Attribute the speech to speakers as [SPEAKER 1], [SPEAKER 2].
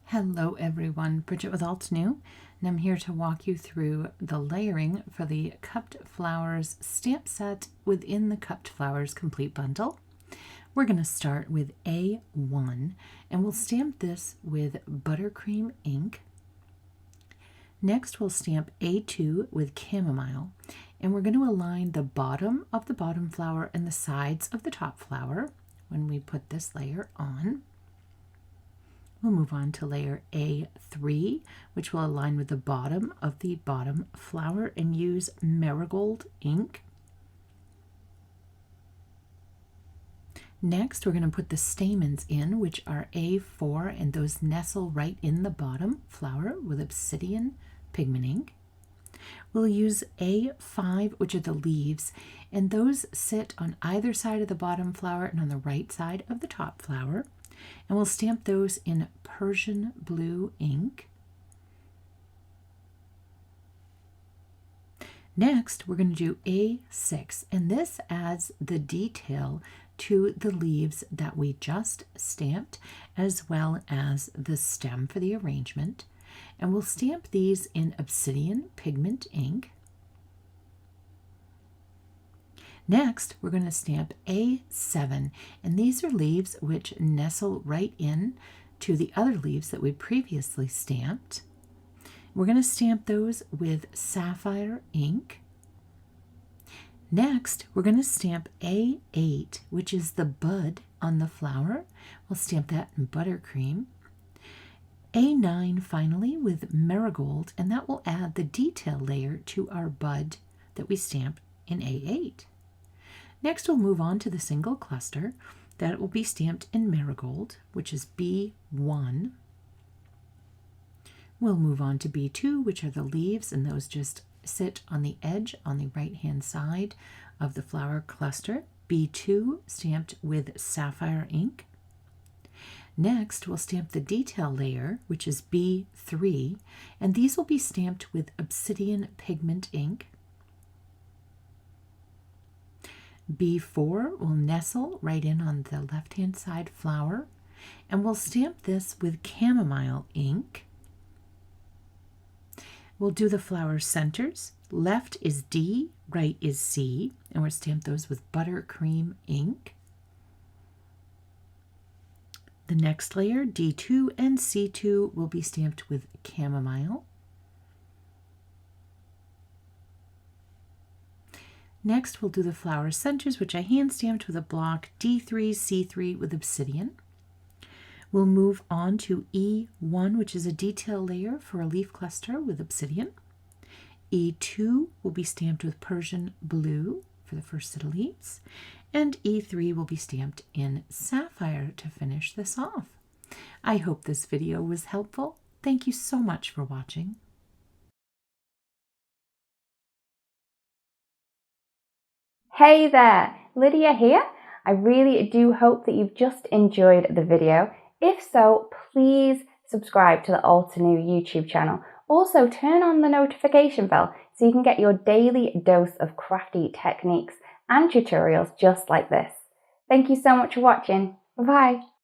[SPEAKER 1] Hello everyone, Bridget with Altenew, and I'm here to walk you through the layering for the Cupped Flowers stamp set within the Cupped Flowers Complete Bundle. We're going to start with A1, and we'll stamp this with buttercream ink. Next we'll stamp A2 with chamomile, and we're going to align the bottom of the bottom flower and the sides of the top flower when we put this layer on. We'll move on to layer A3, which will align with the bottom of the bottom flower and use marigold ink. Next, we're going to put the stamens in, which are A4, and those nestle right in the bottom flower with obsidian pigment ink. We'll use A5, which are the leaves, and those sit on either side of the bottom flower and on the right side of the top flower. And we'll stamp those in Persian blue ink. Next, we're going to do A6, and this adds the detail to the leaves that we just stamped, as well as the stem for the arrangement. And we'll stamp these in obsidian pigment ink. Next, we're going to stamp A7, and these are leaves which nestle right in to the other leaves that we previously stamped. We're going to stamp those with sapphire ink. Next, we're going to stamp A8, which is the bud on the flower. We'll stamp that in buttercream. A9 finally with marigold, and that will add the detail layer to our bud that we stamp in A8. Next, we'll move on to the single cluster that will be stamped in marigold, which is B1. We'll move on to B2, which are the leaves, and those just sit on the edge on the right-hand side of the flower cluster. B2 stamped with sapphire ink. Next, we'll stamp the detail layer, which is B3, and these will be stamped with obsidian pigment ink. B4 will nestle right in on the left-hand side flower, and we'll stamp this with chamomile ink. We'll do the flower centers. Left is D, right is C, and we'll stamp those with buttercream ink. The next layer, D2 and C2, will be stamped with chamomile. Next, we'll do the flower centers, which I hand stamped with a block D3, C3 with obsidian. We'll move on to E1, which is a detail layer for a leaf cluster with obsidian. E2 will be stamped with Persian blue for the first set of leaves. And E3 will be stamped in sapphire to finish this off. I hope this video was helpful. Thank you so much for watching.
[SPEAKER 2] Hey there, Lydia here. I really do hope that you've just enjoyed the video. If so, please subscribe to the Altenew YouTube channel. Also, turn on the notification bell so you can get your daily dose of crafty techniques and tutorials just like this. Thank you so much for watching. Bye-bye.